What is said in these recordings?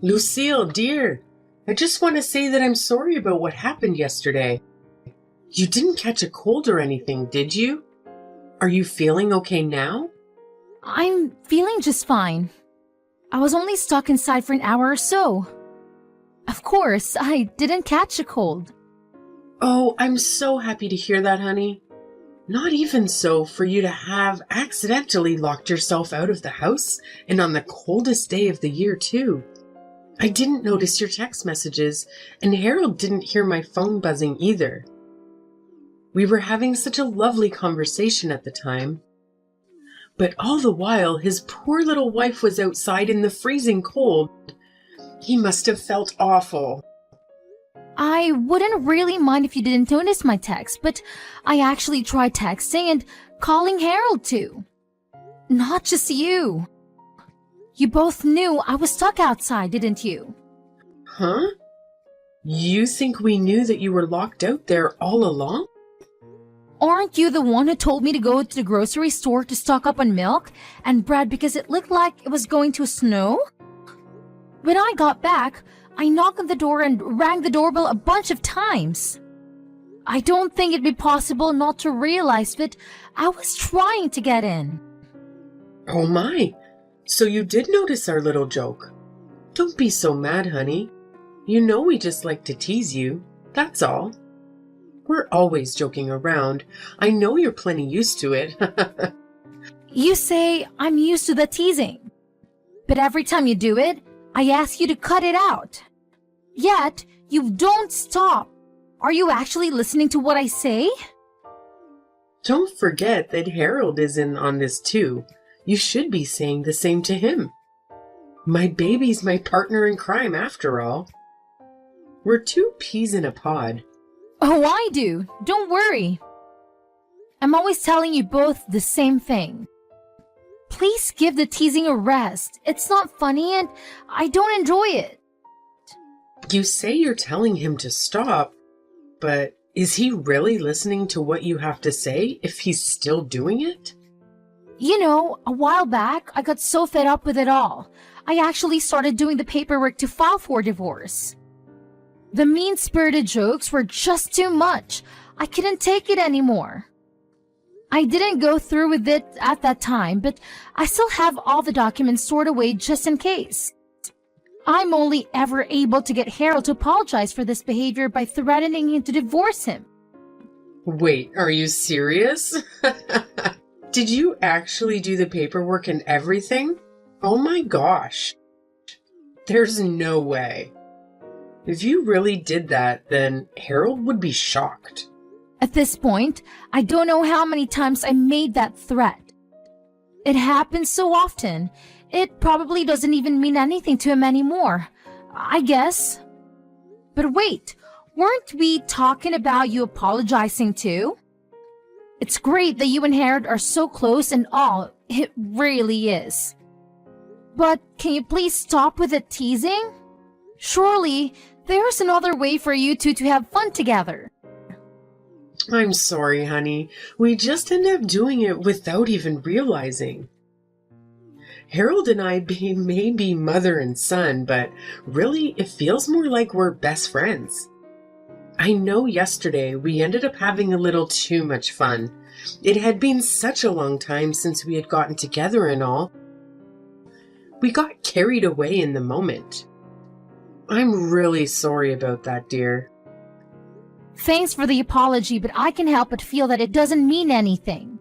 Lucille, dear, I just want to say that I'm sorry about what happened yesterday. You didn't catch a cold or anything, did you? Are you feeling okay now? I'm feeling just fine. I was only stuck inside for an hour or so. Of course, I didn't catch a cold. Oh, I'm so happy to hear that, honey. Not even so for you to have accidentally locked yourself out of the house, and on the coldest day of the year, too. I didn't notice your text messages, and Harold didn't hear my phone buzzing either. We were having such a lovely conversation at the time. But all the while, his poor little wife was outside in the freezing cold. He must have felt awful. I wouldn't really mind if you didn't notice my text, but I actually tried texting and calling Harold too. Not just you. You both knew I was stuck outside, didn't you? Huh? You think we knew that you were locked out there all along? Aren't you the one who told me to go to the grocery store to stock up on milk and bread because it looked like it was going to snow? When I got back, I knocked on the door and rang the doorbell a bunch of times. I don't think it'd be possible not to realize that I was trying to get in. Oh my, so you did notice our little joke. Don't be so mad, honey. You know we just like to tease you, that's all. We're always joking around. I know you're plenty used to it. You say I'm used to the teasing, but every time you do it, I ask you to cut it out. Yet, you don't stop. Are you actually listening to what I say? Don't forget that Harold is in on this too. You should be saying the same to him. My baby's my partner in crime after all. We're two peas in a pod. Oh, I do. Don't worry. I'm always telling you both the same thing. Please give the teasing a rest. It's not funny and I don't enjoy it. You say you're telling him to stop, but is he really listening to what you have to say if he's still doing it? You know, a while back, I got so fed up with it all. I actually started doing the paperwork to file for divorce. The mean-spirited jokes were just too much. I couldn't take it anymore. I didn't go through with it at that time, but I still have all the documents stored away just in case. I'm only ever able to get Harold to apologize for this behavior by threatening him to divorce him. Wait, are you serious? Did you actually do the paperwork and everything? Oh my gosh. There's no way. If you really did that, then Harold would be shocked. At this point, I don't know how many times I made that threat. It happens so often, it probably doesn't even mean anything to him anymore, I guess. But wait, weren't we talking about you apologizing too? It's great that you and Harold are so close and all, it really is. But can you please stop with the teasing? Surely, there's another way for you two to have fun together. I'm sorry, honey. We just end up doing it without even realizing. Harold and I may be mother and son, but really it feels more like we're best friends. I know yesterday we ended up having a little too much fun. It had been such a long time since we had gotten together and all. We got carried away in the moment. I'm really sorry about that, dear. Thanks for the apology, but I can't help but feel that it doesn't mean anything.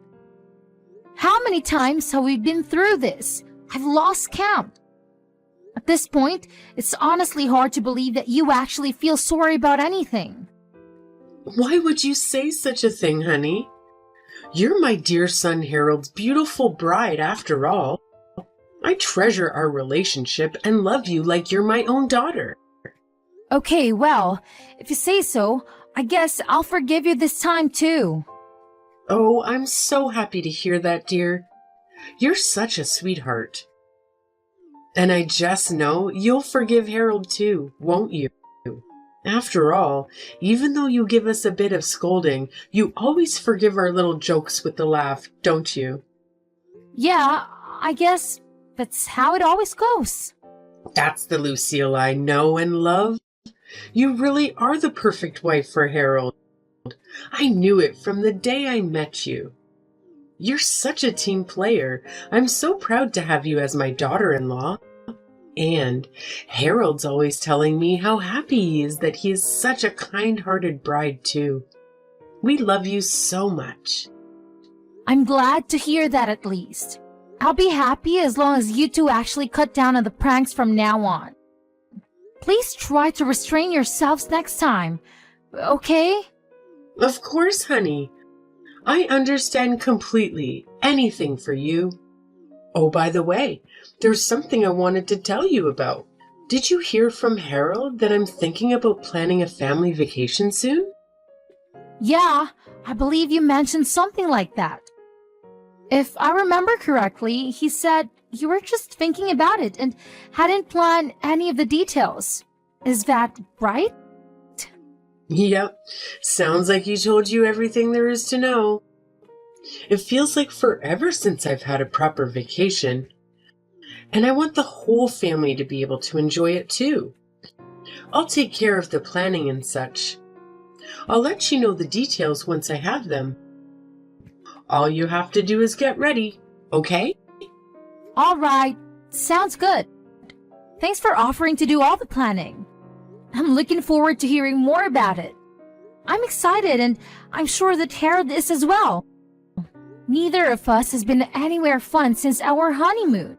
How many times have we been through this? I've lost count. At this point, it's honestly hard to believe that you actually feel sorry about anything. Why would you say such a thing, honey? You're my dear son Harold's beautiful bride after all. I treasure our relationship and love you like you're my own daughter. Okay, well, if you say so, I guess I'll forgive you this time too. Oh, I'm so happy to hear that, dear. You're such a sweetheart. And I just know you'll forgive Harold too, won't you? After all, even though you give us a bit of scolding, you always forgive our little jokes with the laugh, don't you? Yeah, I guess that's how it always goes. That's the Lucille I know and love. You really are the perfect wife for Harold. I knew it from the day I met you. You're such a team player. I'm so proud to have you as my daughter-in-law. And Harold's always telling me how happy he is that he is such a kind-hearted bride, too. We love you so much. I'm glad to hear that at least. I'll be happy as long as you two actually cut down on the pranks from now on. Please try to restrain yourselves next time, okay? Of course, honey. I understand completely. Anything for you. Oh, by the way, there's something I wanted to tell you about. Did you hear from Harold that I'm thinking about planning a family vacation soon? Yeah, I believe you mentioned something like that. If I remember correctly, he said you were just thinking about it and hadn't planned any of the details. Is that right? Yep. Sounds like he told you everything there is to know. It feels like forever since I've had a proper vacation. And I want the whole family to be able to enjoy it too. I'll take care of the planning and such. I'll let you know the details once I have them. All you have to do is get ready, okay? All right, sounds good. Thanks for offering to do all the planning. I'm looking forward to hearing more about it. I'm excited and I'm sure that Harold is as well. Neither of us has been anywhere fun since our honeymoon.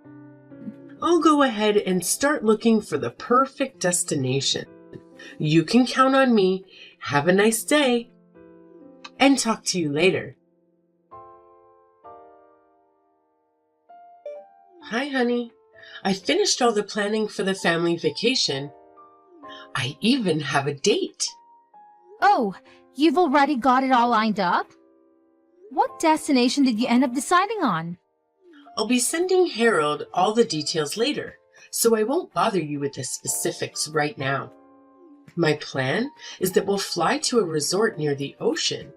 I'll go ahead and start looking for the perfect destination. You can count on me. Have a nice day. And talk to you later. Hi, honey. I finished all the planning for the family vacation. I even have a date. Oh, you've already got it all lined up? What destination did you end up deciding on? I'll be sending Harold all the details later, so I won't bother you with the specifics right now. My plan is that we'll fly to a resort near the ocean.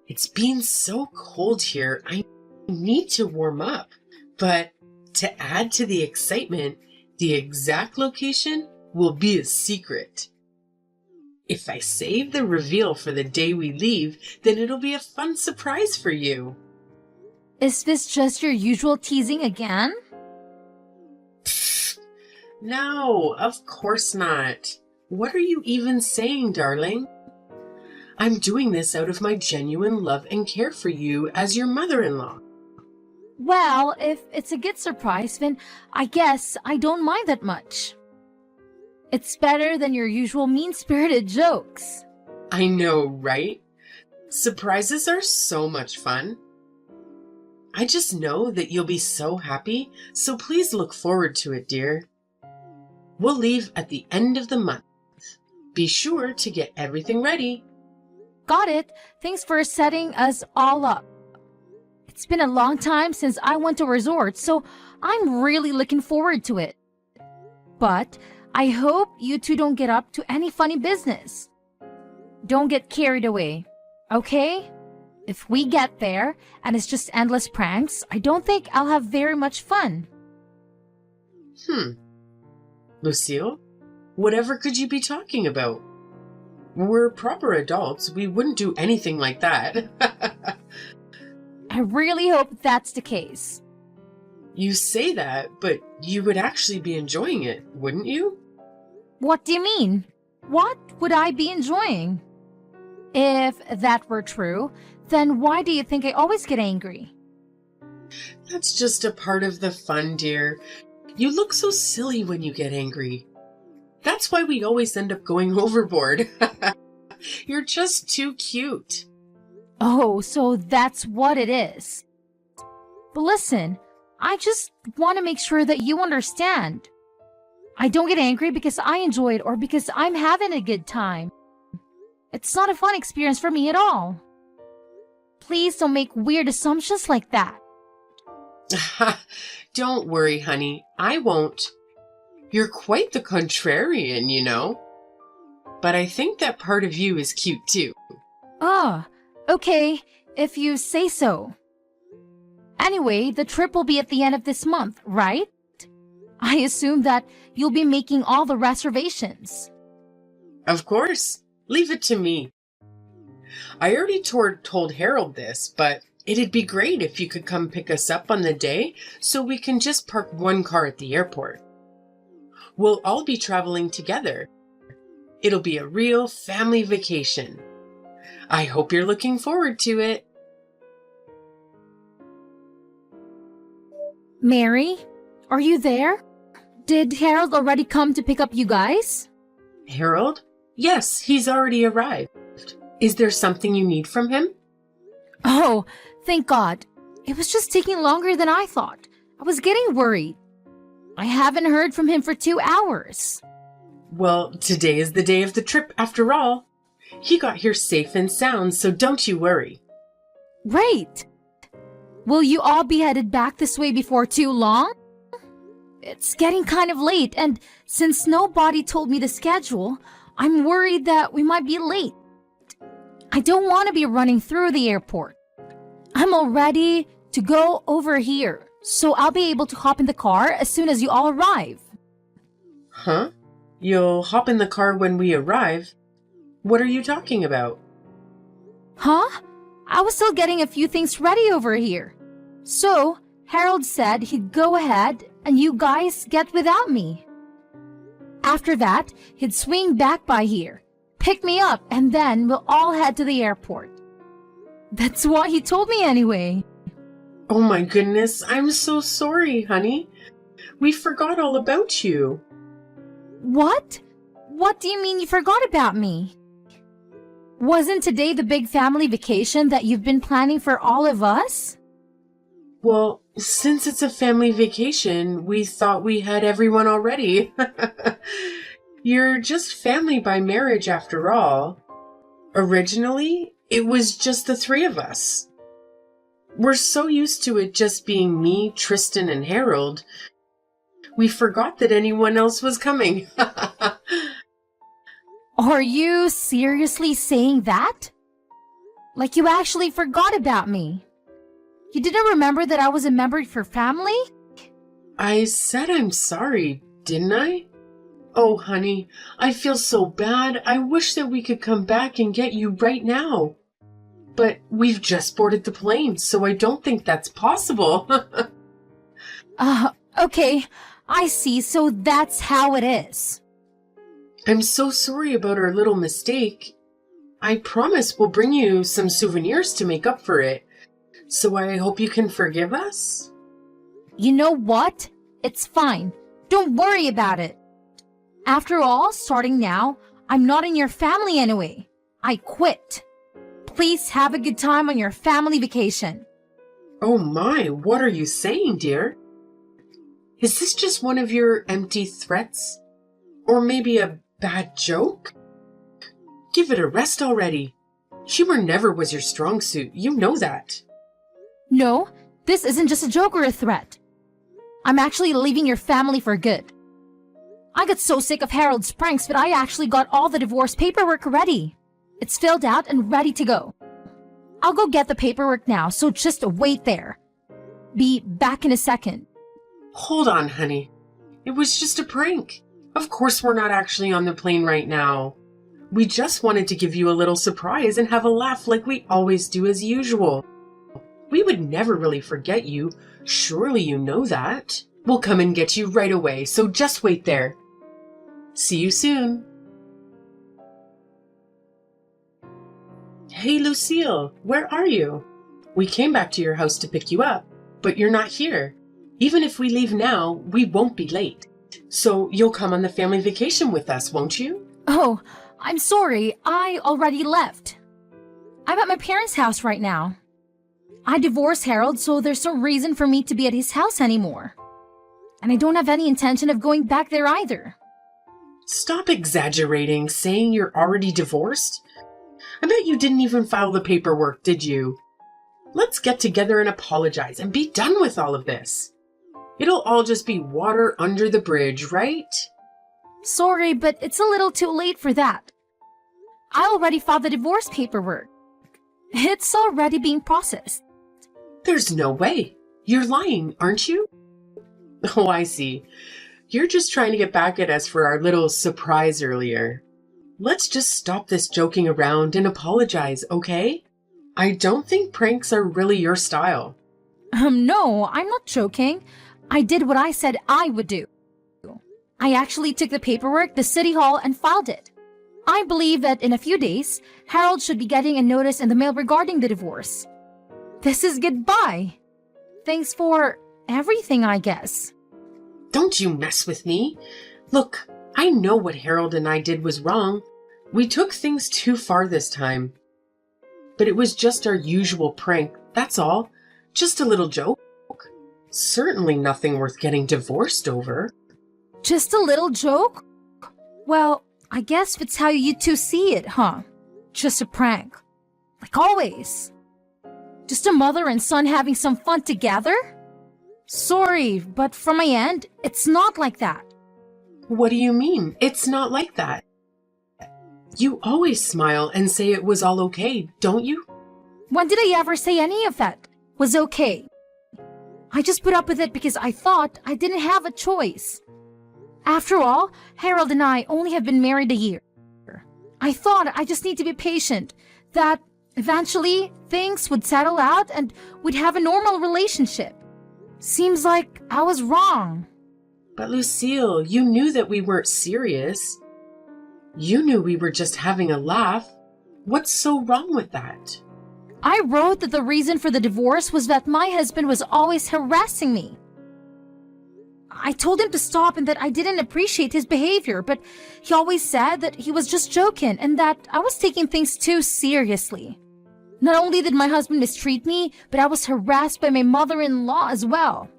It's been so cold here, I need to warm up. But to add to the excitement, the exact location will be a secret. If I save the reveal for the day we leave, then it'll be a fun surprise for you. Is this just your usual teasing again? No, of course not. What are you even saying, darling? I'm doing this out of my genuine love and care for you as your mother-in-law. Well, if it's a good surprise, then I guess I don't mind that much. It's better than your usual mean-spirited jokes. I know, right? Surprises are so much fun. I just know that you'll be so happy, so please look forward to it, dear. We'll leave at the end of the month. Be sure to get everything ready. Got it. Thanks for setting us all up. It's been a long time since I went to a resort, so I'm really looking forward to it. But I hope you two don't get up to any funny business. Don't get carried away, okay? If we get there and it's just endless pranks, I don't think I'll have very much fun. Lucille, whatever could you be talking about? We're proper adults. We wouldn't do anything like that. I really hope that's the case. You say that, but you would actually be enjoying it, wouldn't you? What do you mean? What would I be enjoying? If that were true, then why do you think I always get angry? That's just a part of the fun, dear. You look so silly when you get angry. That's why we always end up going overboard. You're just too cute. Oh, so that's what it is. But listen, I just want to make sure that you understand. I don't get angry because I enjoy it or because I'm having a good time. It's not a fun experience for me at all. Please don't make weird assumptions like that. Don't worry, honey. I won't. You're quite the contrarian, you know. But I think that part of you is cute too. Ah, okay, if you say so. Anyway, the trip will be at the end of this month, right? I assume that you'll be making all the reservations. Of course. Leave it to me. I already told Harold this, but it'd be great if you could come pick us up on the day so we can just park one car at the airport. We'll all be traveling together. It'll be a real family vacation. I hope you're looking forward to it. Mary, are you there? Did Harold already come to pick up you guys? Harold? Yes, he's already arrived. Is there something you need from him? Oh, thank God. It was just taking longer than I thought. I was getting worried. I haven't heard from him for 2 hours. Well, today is the day of the trip after all. He got here safe and sound, so don't you worry. Great. Will you all be headed back this way before too long? It's getting kind of late, and since nobody told me the schedule, I'm worried that we might be late. I don't want to be running through the airport. I'm all ready to go over here, so I'll be able to hop in the car as soon as you all arrive. Huh? You'll hop in the car when we arrive? What are you talking about? Huh? I was still getting a few things ready over here. So, Harold said he'd go ahead and you guys get without me. After that, he'd swing back by here, pick me up, and then we'll all head to the airport. That's what he told me anyway. Oh my goodness, I'm so sorry, honey. We forgot all about you. What? What do you mean you forgot about me? Wasn't today the big family vacation that you've been planning for all of us? Well, since it's a family vacation, we thought we had everyone already. You're just family by marriage after all. Originally, it was just the three of us. We're so used to it just being me, Tristan, and Harold. We forgot that anyone else was coming. Are you seriously saying that? Like you actually forgot about me? You didn't remember that I was a member of your family? I said I'm sorry, didn't I? Oh, honey, I feel so bad. I wish that we could come back and get you right now. But we've just boarded the plane, so I don't think that's possible. Okay, I see, so that's how it is. I'm so sorry about our little mistake. I promise we'll bring you some souvenirs to make up for it. So I hope you can forgive us? You know what? It's fine. Don't worry about it. After all, starting now, I'm not in your family anyway. I quit. Please have a good time on your family vacation. Oh my, what are you saying, dear? Is this just one of your empty threats? Or maybe a bad joke? Give it a rest already. Humor never was your strong suit, you know that. No, this isn't just a joke or a threat. I'm actually leaving your family for good. I got so sick of Harold's pranks, but I actually got all the divorce paperwork ready. It's filled out and ready to go. I'll go get the paperwork now, so just wait there. Be back in a second. Hold on, honey. It was just a prank. Of course we're not actually on the plane right now. We just wanted to give you a little surprise and have a laugh like we always do as usual. We would never really forget you. Surely you know that. We'll come and get you right away, so just wait there. See you soon. Hey, Lucille, where are you? We came back to your house to pick you up, but you're not here. Even if we leave now, we won't be late. So you'll come on the family vacation with us, won't you? Oh, I'm sorry. I already left. I'm at my parents' house right now. I divorced Harold, so there's no reason for me to be at his house anymore. And I don't have any intention of going back there either. Stop exaggerating, saying you're already divorced. I bet you didn't even file the paperwork, did you? Let's get together and apologize and be done with all of this. It'll all just be water under the bridge, right? Sorry, but it's a little too late for that. I already filed the divorce paperwork. It's already being processed. There's no way. You're lying, aren't you? Oh, I see. You're just trying to get back at us for our little surprise earlier. Let's just stop this joking around and apologize, okay? I don't think pranks are really your style. No, I'm not joking. I did what I said I would do. I actually took the paperwork to City Hall and filed it. I believe that in a few days, Harold should be getting a notice in the mail regarding the divorce. This is goodbye. Thanks for everything, I guess. Don't you mess with me. Look, I know what Harold and I did was wrong. We took things too far this time. But it was just our usual prank, that's all. Just a little joke. Certainly nothing worth getting divorced over. Just a little joke? Well, I guess it's how you two see it, huh? Just a prank. Like always. Just a mother and son having some fun together? Sorry, but from my end, it's not like that. What do you mean? It's not like that. You always smile and say it was all okay, don't you? When did I ever say any of that was okay? I just put up with it because I thought I didn't have a choice. After all, Harold and I only have been married a year. I thought I just need to be patient, that eventually things would settle out and we'd have a normal relationship. Seems like I was wrong. But Lucille, you knew that we weren't serious. You knew we were just having a laugh. What's so wrong with that? I wrote that the reason for the divorce was that my husband was always harassing me. I told him to stop and that I didn't appreciate his behavior, but he always said that he was just joking and that I was taking things too seriously. Not only did my husband mistreat me, but I was harassed by my mother-in-law as well.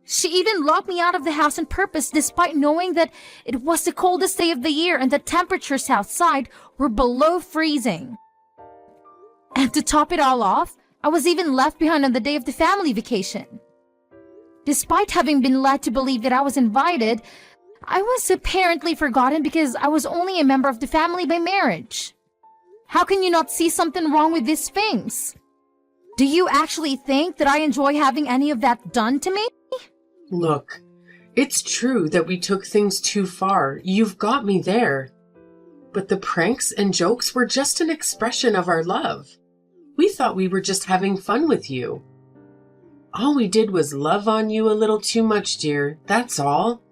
She even locked me out of the house on purpose despite knowing that it was the coldest day of the year and the temperatures outside were below freezing. And to top it all off, I was even left behind on the day of the family vacation. Despite having been led to believe that I was invited, I was apparently forgotten because I was only a member of the family by marriage. How can you not see something wrong with these things? Do you actually think that I enjoy having any of that done to me? Look, it's true that we took things too far. You've got me there. But the pranks and jokes were just an expression of our love. We thought we were just having fun with you. All we did was love on you a little too much, dear. That's all.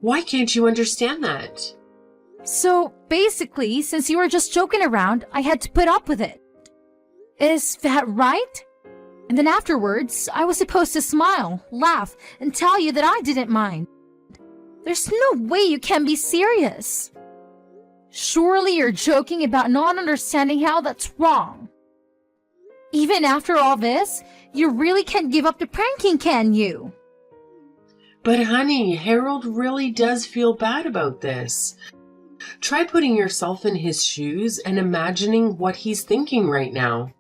Why can't you understand that? So, basically, since you were just joking around, I had to put up with it. Is that right? And then afterwards, I was supposed to smile, laugh, and tell you that I didn't mind. There's no way you can be serious. Surely you're joking about not understanding how that's wrong. Even after all this, you really can't give up the pranking, can you? But honey, Harold really does feel bad about this. Try putting yourself in his shoes and imagining what he's thinking right now.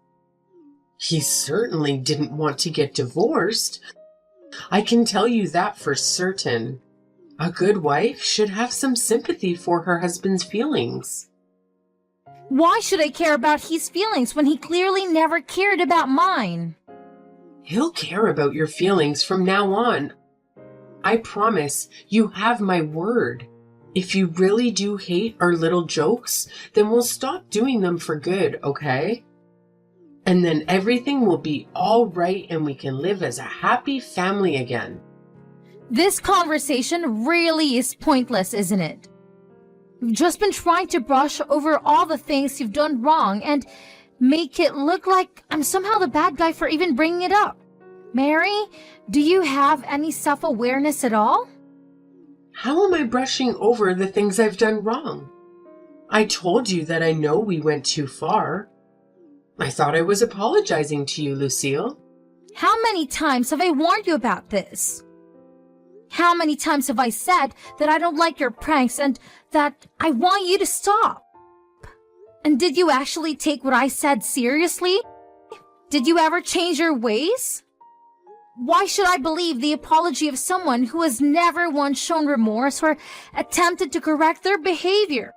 He certainly didn't want to get divorced. I can tell you that for certain. A good wife should have some sympathy for her husband's feelings. Why should I care about his feelings when he clearly never cared about mine? He'll care about your feelings from now on. I promise, you have my word. If you really do hate our little jokes, then we'll stop doing them for good, okay? And then everything will be all right and we can live as a happy family again. This conversation really is pointless, isn't it? You've just been trying to brush over all the things you've done wrong and make it look like I'm somehow the bad guy for even bringing it up. Mary, do you have any self-awareness at all? How am I brushing over the things I've done wrong? I told you that I know we went too far. I thought I was apologizing to you, Lucille. How many times have I warned you about this? How many times have I said that I don't like your pranks and that I want you to stop? And did you actually take what I said seriously? Did you ever change your ways? Why should I believe the apology of someone who has never once shown remorse or attempted to correct their behavior?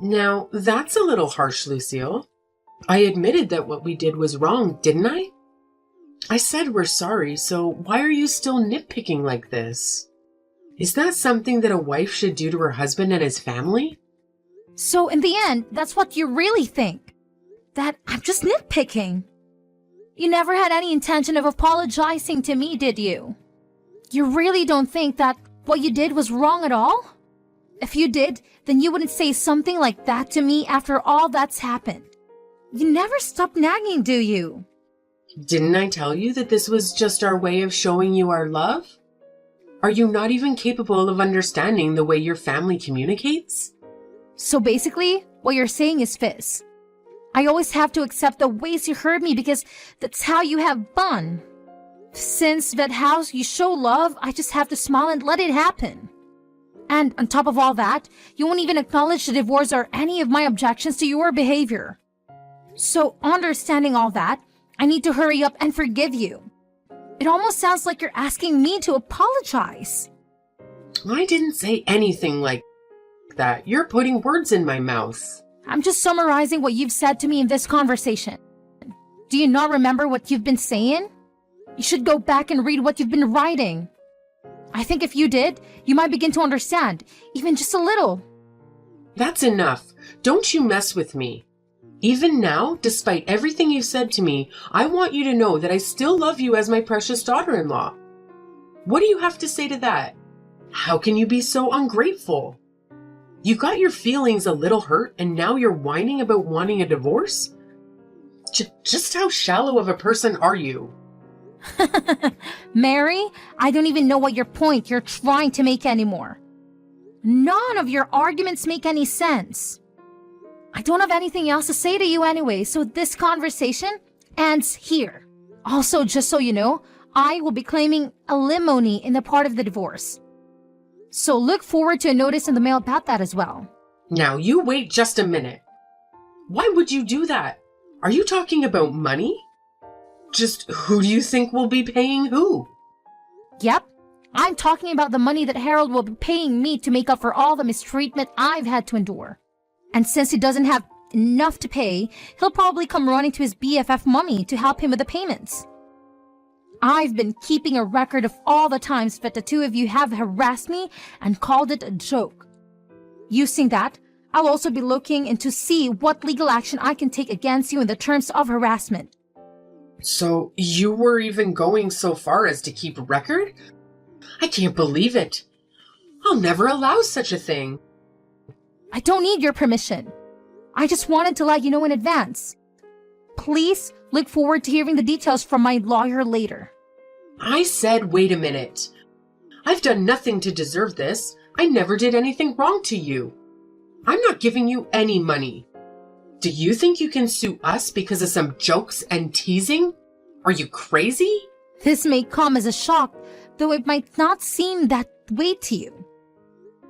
Now, that's a little harsh, Lucille. I admitted that what we did was wrong, didn't I? I said we're sorry, so why are you still nitpicking like this? Is that something that a wife should do to her husband and his family? So in the end, that's what you really think? That I'm just nitpicking? You never had any intention of apologizing to me, did you? You really don't think that what you did was wrong at all? If you did, then you wouldn't say something like that to me after all that's happened. You never stop nagging, do you? Didn't I tell you that this was just our way of showing you our love? Are you not even capable of understanding the way your family communicates? So basically, what you're saying is Fizz. I always have to accept the ways you hurt me because that's how you have fun. Since that how you show love, I just have to smile and let it happen. And on top of all that, you won't even acknowledge the divorce or any of my objections to your behavior. So understanding all that, I need to hurry up and forgive you. It almost sounds like you're asking me to apologize. I didn't say anything like that. You're putting words in my mouth. I'm just summarizing what you've said to me in this conversation. Do you not remember what you've been saying? You should go back and read what you've been writing. I think if you did, you might begin to understand, even just a little. That's enough. Don't you mess with me. Even now, despite everything you've said to me, I want you to know that I still love you as my precious daughter-in-law. What do you have to say to that? How can you be so ungrateful? You got your feelings a little hurt and now you're whining about wanting a divorce? Just how shallow of a person are you? Mary, I don't even know what your point you're trying to make anymore. None of your arguments make any sense. I don't have anything else to say to you anyway, so this conversation ends here. Also, just so you know, I will be claiming alimony in the part of the divorce. So look forward to a notice in the mail about that as well. Now, you wait just a minute. Why would you do that? Are you talking about money? Just who do you think will be paying who? Yep, I'm talking about the money that Harold will be paying me to make up for all the mistreatment I've had to endure. And since he doesn't have enough to pay, he'll probably come running to his BFF Mummy to help him with the payments. I've been keeping a record of all the times that the two of you have harassed me and called it a joke. Using that, I'll also be looking into see what legal action I can take against you in the terms of harassment. So you were even going so far as to keep record? I can't believe it. I'll never allow such a thing. I don't need your permission. I just wanted to let you know in advance. Please look forward to hearing the details from my lawyer later. I said, wait a minute. I've done nothing to deserve this. I never did anything wrong to you. I'm not giving you any money. Do you think you can sue us because of some jokes and teasing? Are you crazy? This may come as a shock, though it might not seem that way to you.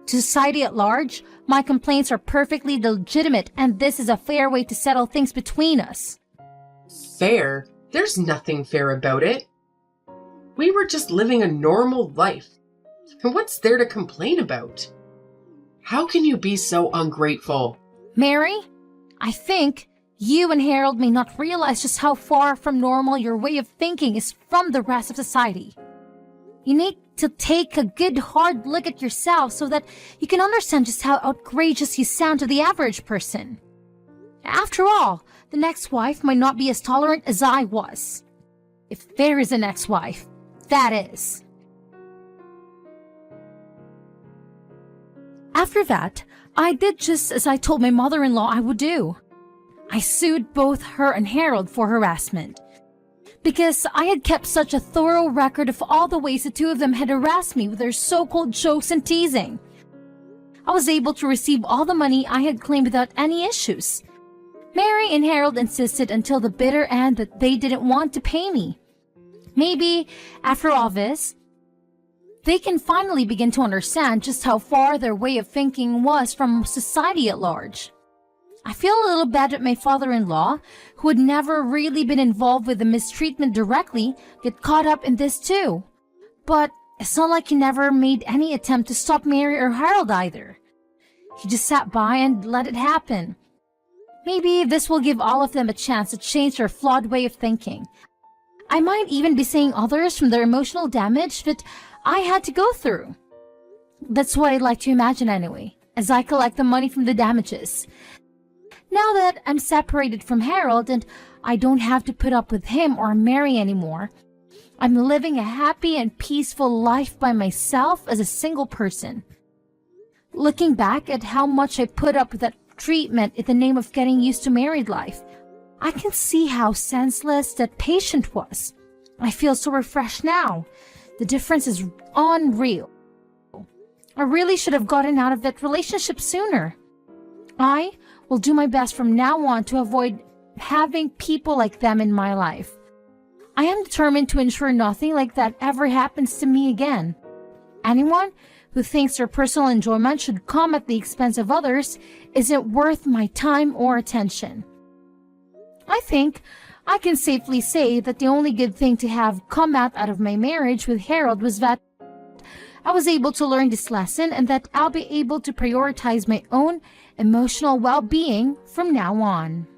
To society at large, my complaints are perfectly legitimate and this is a fair way to settle things between us. Fair? There's nothing fair about it. We were just living a normal life. And what's there to complain about? How can you be so ungrateful? Mary, I think you and Harold may not realize just how far from normal your way of thinking is from the rest of society. You need to take a good hard look at yourself so that you can understand just how outrageous you sound to the average person. After all, the next wife might not be as tolerant as I was. If there is an ex-wife, that is. After that, I did just as I told my mother-in-law I would do. I sued both her and Harold for harassment. Because I had kept such a thorough record of all the ways the two of them had harassed me with their so-called jokes and teasing. I was able to receive all the money I had claimed without any issues. Mary and Harold insisted until the bitter end that they didn't want to pay me. Maybe, after all this, they can finally begin to understand just how far their way of thinking was from society at large. I feel a little bad that my father-in-law, who had never really been involved with the mistreatment directly, get caught up in this too. But it's not like he never made any attempt to stop Mary or Harold either. He just sat by and let it happen. Maybe this will give all of them a chance to change their flawed way of thinking. I might even be saving others from the emotional damage that I had to go through. That's what I like to imagine anyway, as I collect the money from the damages. Now that I'm separated from Harold and I don't have to put up with him or Mary anymore, I'm living a happy and peaceful life by myself as a single person. Looking back at how much I put up with that treatment in the name of getting used to married life, I can see how senseless that patient was. I feel so refreshed now. The difference is unreal. I really should have gotten out of that relationship sooner. I will do my best from now on to avoid having people like them in my life. I am determined to ensure nothing like that ever happens to me again. Anyone who thinks their personal enjoyment should come at the expense of others isn't worth my time or attention. I think I can safely say that the only good thing to have come out of my marriage with Harold was that I was able to learn this lesson and that I'll be able to prioritize my own emotional well-being from now on.